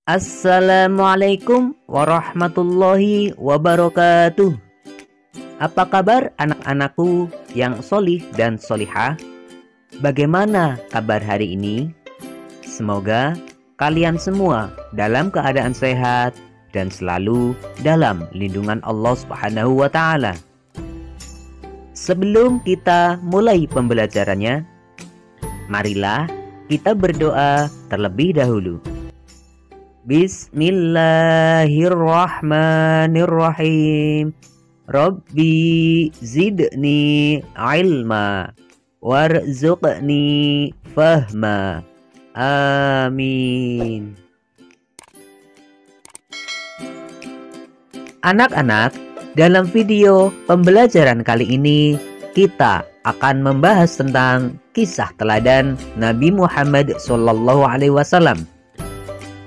Assalamualaikum warahmatullahi wabarakatuh. Apa kabar anak-anakku yang solih dan solihah? Bagaimana kabar hari ini? Semoga kalian semua dalam keadaan sehat dan selalu dalam lindungan Allah Subhanahu wa Ta'ala. Sebelum kita mulai pembelajarannya, marilah kita berdoa terlebih dahulu. Bismillahirrahmanirrahim. Rabbi zidni ilma warzuqni fahma. Amin. Anak-anak, dalam video pembelajaran kali ini kita akan membahas tentang kisah teladan Nabi Muhammad SAW.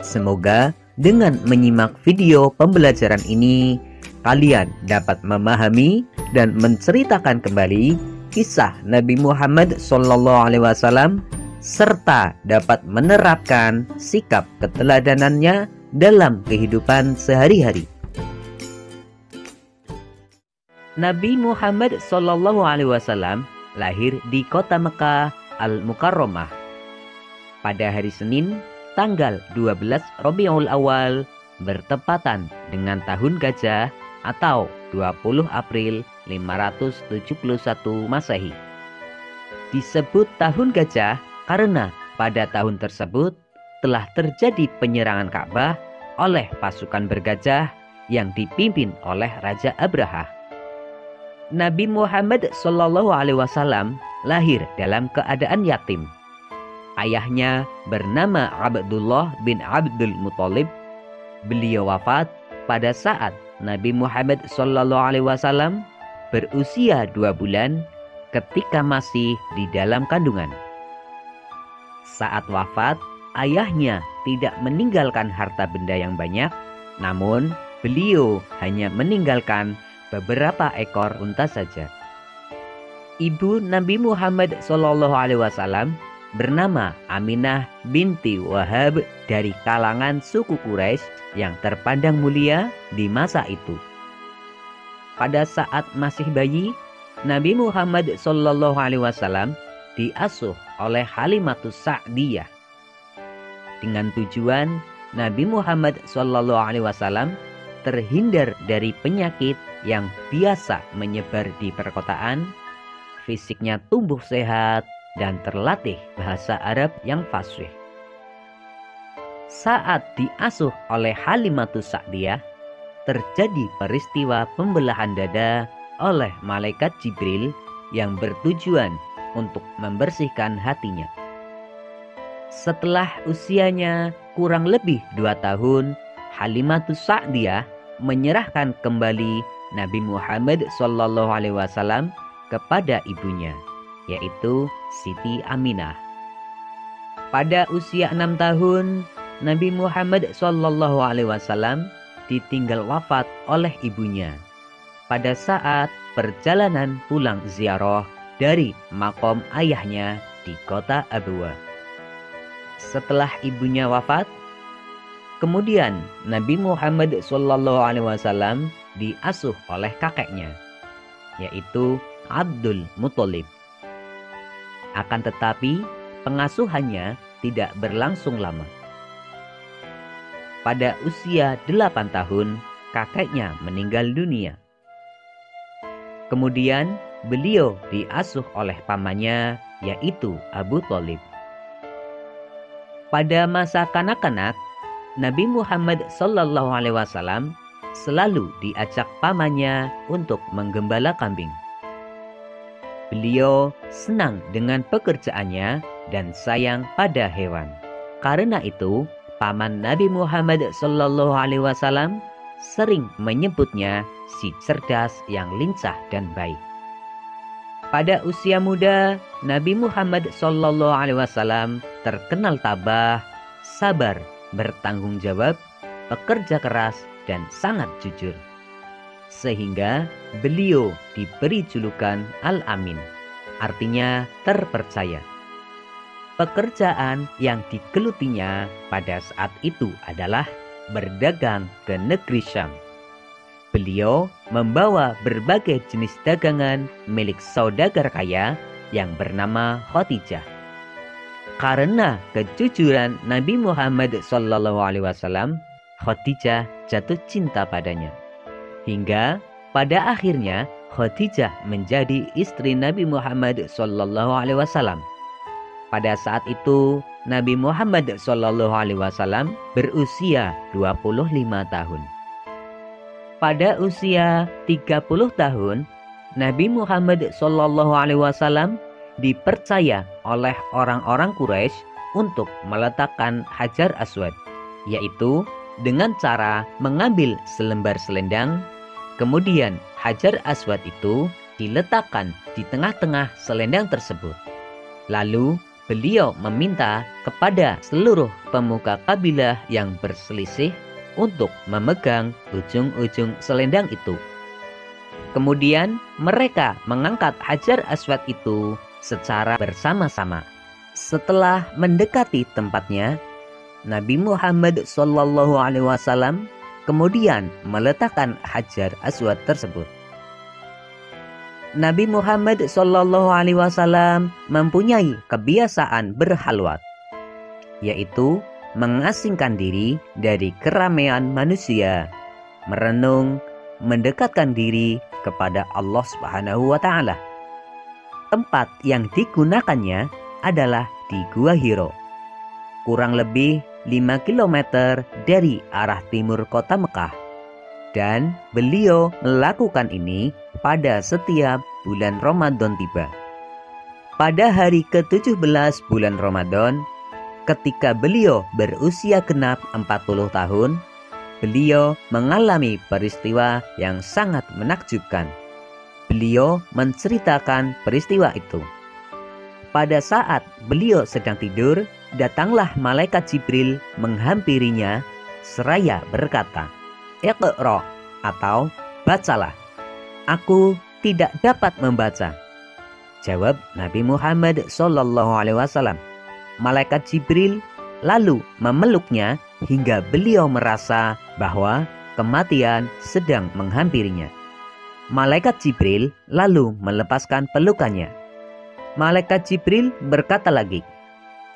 Semoga dengan menyimak video pembelajaran ini, kalian dapat memahami dan menceritakan kembali kisah Nabi Muhammad SAW serta dapat menerapkan sikap keteladanannya dalam kehidupan sehari-hari. Nabi Muhammad SAW lahir di kota Mekah Al-Mukarramah pada hari Senin tanggal 12 Rabiul Awal bertepatan dengan tahun gajah atau 20 April 571 Masehi. Disebut tahun gajah karena pada tahun tersebut telah terjadi penyerangan Ka'bah oleh pasukan bergajah yang dipimpin oleh Raja Abraha. Nabi Muhammad SAW lahir dalam keadaan yatim. Ayahnya bernama Abdullah bin Abdul Muthalib. Beliau wafat pada saat Nabi Muhammad SAW berusia 2 bulan ketika masih di dalam kandungan. Saat wafat, ayahnya tidak meninggalkan harta benda yang banyak, namun beliau hanya meninggalkan beberapa ekor unta saja. Ibu Nabi Muhammad SAW bernama Aminah binti Wahab dari kalangan suku Quraisy yang terpandang mulia di masa itu. Pada saat masih bayi, Nabi Muhammad SAW diasuh oleh Halimatus Sa'diyah dengan tujuan Nabi Muhammad SAW terhindar dari penyakit yang biasa menyebar di perkotaan, fisiknya tumbuh sehat, dan terlatih bahasa Arab yang fasih. Saat diasuh oleh Halimatus Sa'diyah, terjadi peristiwa pembelahan dada oleh malaikat Jibril yang bertujuan untuk membersihkan hatinya. Setelah usianya kurang lebih 2 tahun, Halimatus Sa'diyah menyerahkan kembali Nabi Muhammad SAW kepada ibunya, yaitu Siti Aminah. Pada usia 6 tahun, Nabi Muhammad SAW ditinggal wafat oleh ibunya pada saat perjalanan pulang ziarah dari makom ayahnya di kota Abwa. Setelah ibunya wafat, kemudian Nabi Muhammad SAW diasuh oleh kakeknya, yaitu Abdul Muthalib. Akan tetapi pengasuhannya tidak berlangsung lama. Pada usia 8 tahun, kakeknya meninggal dunia. Kemudian beliau diasuh oleh pamannya, yaitu Abu Thalib. Pada masa kanak-kanak, Nabi Muhammad SAW selalu diajak pamannya untuk menggembala kambing. Beliau senang dengan pekerjaannya dan sayang pada hewan. Karena itu, paman Nabi Muhammad SAW sering menyebutnya si cerdas yang lincah dan baik. Pada usia muda, Nabi Muhammad SAW terkenal tabah, sabar, bertanggung jawab, pekerja keras, dan sangat jujur. Sehingga beliau diberi julukan Al-Amin, artinya terpercaya. pekerjaan yang digelutinya pada saat itu adalah berdagang ke negeri Syam. Beliau membawa berbagai jenis dagangan milik saudagar kaya yang bernama Khadijah. Karena kejujuran Nabi Muhammad SAW, Khadijah jatuh cinta padanya. Hingga pada akhirnya Khadijah menjadi istri Nabi Muhammad SAW. Pada saat itu Nabi Muhammad SAW berusia 25 tahun. Pada usia 30 tahun, Nabi Muhammad SAW dipercaya oleh orang-orang Quraisy untuk meletakkan Hajar Aswad, yaitu dengan cara mengambil selembar selendang, kemudian Hajar Aswad itu diletakkan di tengah-tengah selendang tersebut. Lalu beliau meminta kepada seluruh pemuka kabilah yang berselisih untuk memegang ujung-ujung selendang itu. Kemudian mereka mengangkat Hajar Aswad itu secara bersama-sama. Setelah mendekati tempatnya, Nabi Muhammad SAW kemudian meletakkan Hajar Aswad tersebut. Nabi Muhammad SAW mempunyai kebiasaan berhalwat, yaitu mengasingkan diri dari keramaian manusia, merenung, mendekatkan diri kepada Allah Subhanahu wa Ta'ala. Tempat yang digunakannya adalah di Gua Hiro, kurang lebih 5 km dari arah timur kota Mekah, dan beliau melakukan ini pada setiap bulan Ramadan tiba. Pada hari ke-17 bulan Ramadan, ketika beliau berusia genap 40 tahun, beliau mengalami peristiwa yang sangat menakjubkan. Beliau menceritakan peristiwa itu. Pada saat beliau sedang tidur, datanglah malaikat Jibril menghampirinya seraya berkata, "Iqra" atau bacalah. "Aku tidak dapat membaca," jawab Nabi Muhammad SAW. Malaikat Jibril lalu memeluknya hingga beliau merasa bahwa kematian sedang menghampirinya. Malaikat Jibril lalu melepaskan pelukannya. Malaikat Jibril berkata lagi,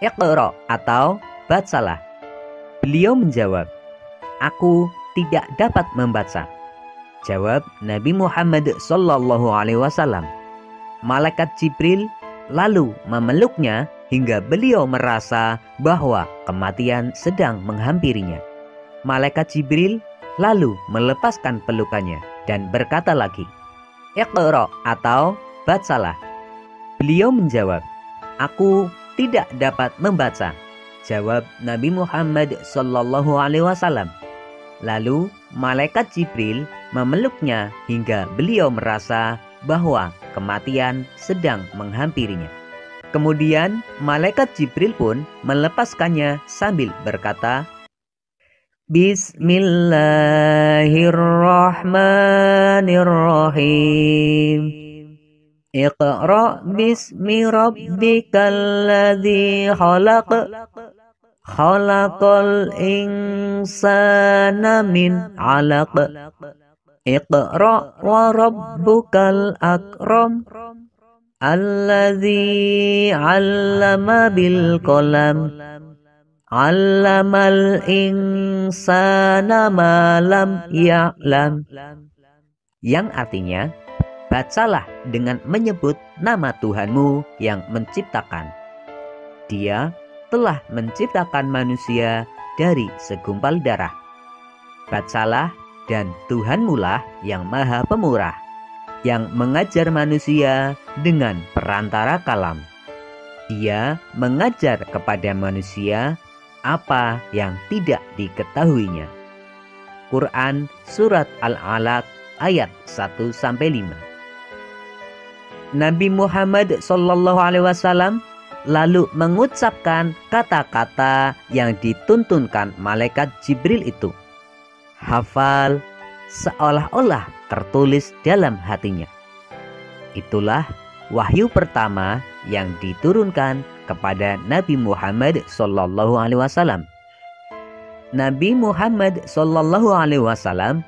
"Iqra" atau bacalah. Beliau menjawab, "Aku tidak dapat membaca," jawab Nabi Muhammad SAW. Malaikat Jibril lalu memeluknya hingga beliau merasa bahwa kematian sedang menghampirinya. Malaikat Jibril lalu melepaskan pelukannya dan berkata lagi, "Iqra" atau bacalah. Beliau menjawab, "Aku tidak dapat membaca," jawab Nabi Muhammad SAW. Lalu malaikat Jibril memeluknya hingga beliau merasa bahwa kematian sedang menghampirinya. Kemudian malaikat Jibril pun melepaskannya sambil berkata, "Bismillahirrahmanirrahim. Iqra bismi rabbikal ladzi khalaq. Khalaqal insana min 'alaq. Iqra wa rabbukal akram. Alladzi 'allama bil qalam. 'Allamal insana ma lam ya'lam." Yang artinya, bacalah dengan menyebut nama Tuhanmu yang menciptakan. Dia telah menciptakan manusia dari segumpal darah. Bacalah, dan Tuhanmulah yang maha pemurah, yang mengajar manusia dengan perantara kalam. Dia mengajar kepada manusia apa yang tidak diketahuinya. Quran Surat Al-Alaq ayat 1-5. Nabi Muhammad SAW lalu mengucapkan kata-kata yang dituntunkan malaikat Jibril itu. Hafal seolah-olah tertulis dalam hatinya. Itulah wahyu pertama yang diturunkan kepada Nabi Muhammad SAW. Nabi Muhammad SAW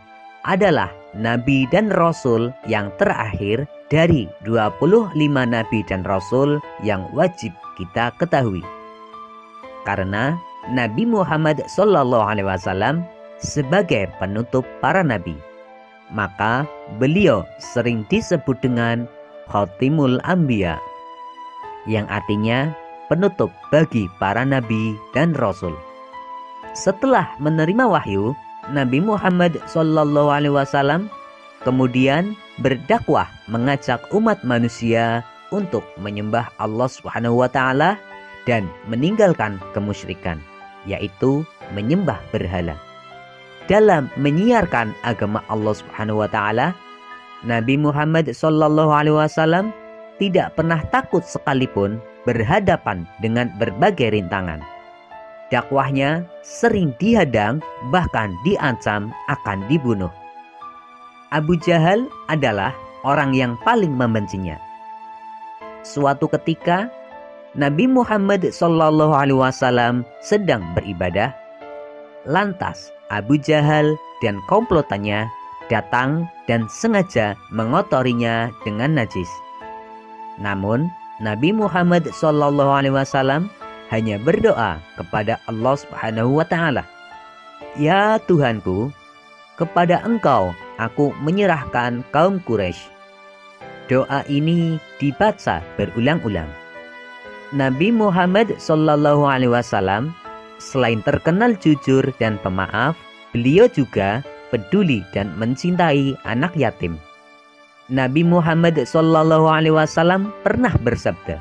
adalah Nabi dan Rasul yang terakhir dari 25 Nabi dan Rasul yang wajib kita ketahui. Karena Nabi Muhammad SAW sebagai penutup para Nabi, maka beliau sering disebut dengan Khatimul Anbiya, yang artinya penutup bagi para Nabi dan Rasul. Setelah menerima wahyu, Nabi Muhammad SAW kemudian berdakwah mengajak umat manusia untuk menyembah Allah SWT dan meninggalkan kemusyrikan, yaitu menyembah berhala. Dalam menyiarkan agama Allah SWT, Nabi Muhammad SAW tidak pernah takut sekalipun berhadapan dengan berbagai rintangan. Dakwahnya sering dihadang, bahkan diancam akan dibunuh. Abu Jahal adalah orang yang paling membencinya. Suatu ketika, Nabi Muhammad SAW sedang beribadah. Lantas Abu Jahal dan komplotannya datang dan sengaja mengotorinya dengan najis. Namun Nabi Muhammad SAW hanya berdoa kepada Allah SWT. Ya Tuhanku, kepada Engkau aku menyerahkan kaum Quraisy. Doa ini dibaca berulang-ulang. Nabi Muhammad SAW selain terkenal jujur dan pemaaf, beliau juga peduli dan mencintai anak yatim. Nabi Muhammad SAW pernah bersabda,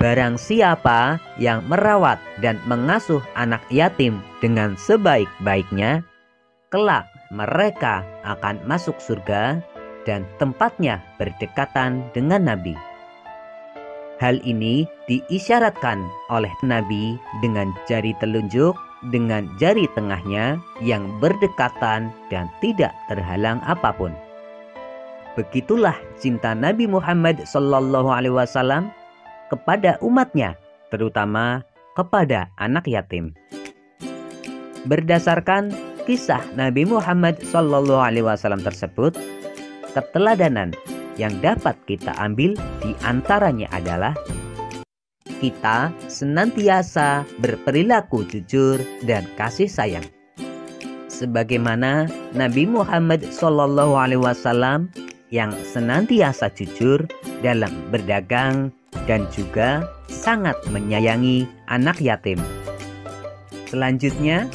barang siapa yang merawat dan mengasuh anak yatim dengan sebaik-baiknya, kelak mereka akan masuk surga dan tempatnya berdekatan dengan Nabi. Hal ini diisyaratkan oleh Nabi dengan jari telunjuk dengan jari tengahnya yang berdekatan dan tidak terhalang apapun. Begitulah cinta Nabi Muhammad SAW kepada umatnya, terutama kepada anak yatim. Berdasarkan kisah Nabi Muhammad SAW tersebut, keteladanan yang dapat kita ambil di antaranya adalah kita senantiasa berperilaku jujur dan kasih sayang. Sebagaimana Nabi Muhammad SAW yang senantiasa jujur dalam berdagang dan juga sangat menyayangi anak yatim. Selanjutnya,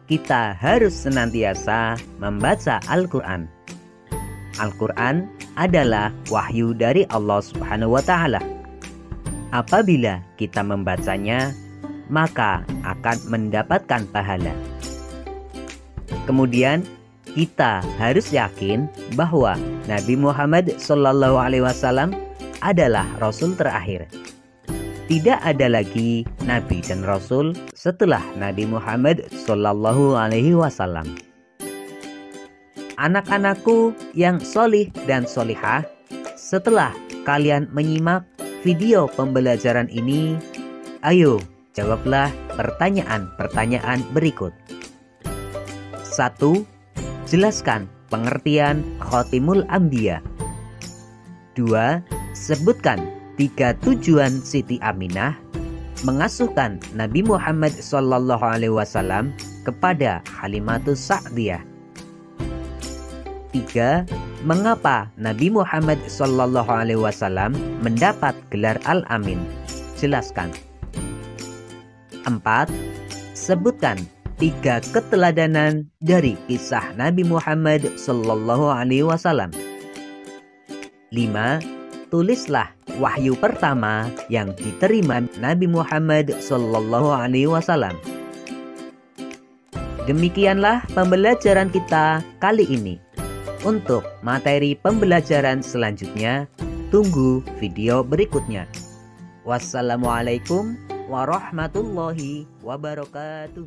kita harus senantiasa membaca Al-Quran. Al-Quran adalah wahyu dari Allah SWT. Apabila kita membacanya, maka akan mendapatkan pahala. Kemudian, kita harus yakin bahwa Nabi Muhammad SAW adalah Rasul terakhir. Tidak ada lagi Nabi dan Rasul setelah Nabi Muhammad SAW. Anak-anakku yang solih dan solihah, setelah kalian menyimak video pembelajaran ini, ayo jawablah pertanyaan-pertanyaan berikut. 1. Jelaskan pengertian Khatimul Anbiya. 2. Sebutkan 3 tujuan Siti Aminah mengasuhkan Nabi Muhammad SAW kepada Halimatus Sa'diyah. 3. Mengapa Nabi Muhammad SAW mendapat gelar Al-Amin? Jelaskan. 4. Sebutkan 3 keteladanan dari kisah Nabi Muhammad SAW. 5. Tulislah wahyu pertama yang diterima Nabi Muhammad SAW. Demikianlah pembelajaran kita kali ini. Untuk materi pembelajaran selanjutnya, tunggu video berikutnya. Wassalamualaikum warahmatullahi wabarakatuh.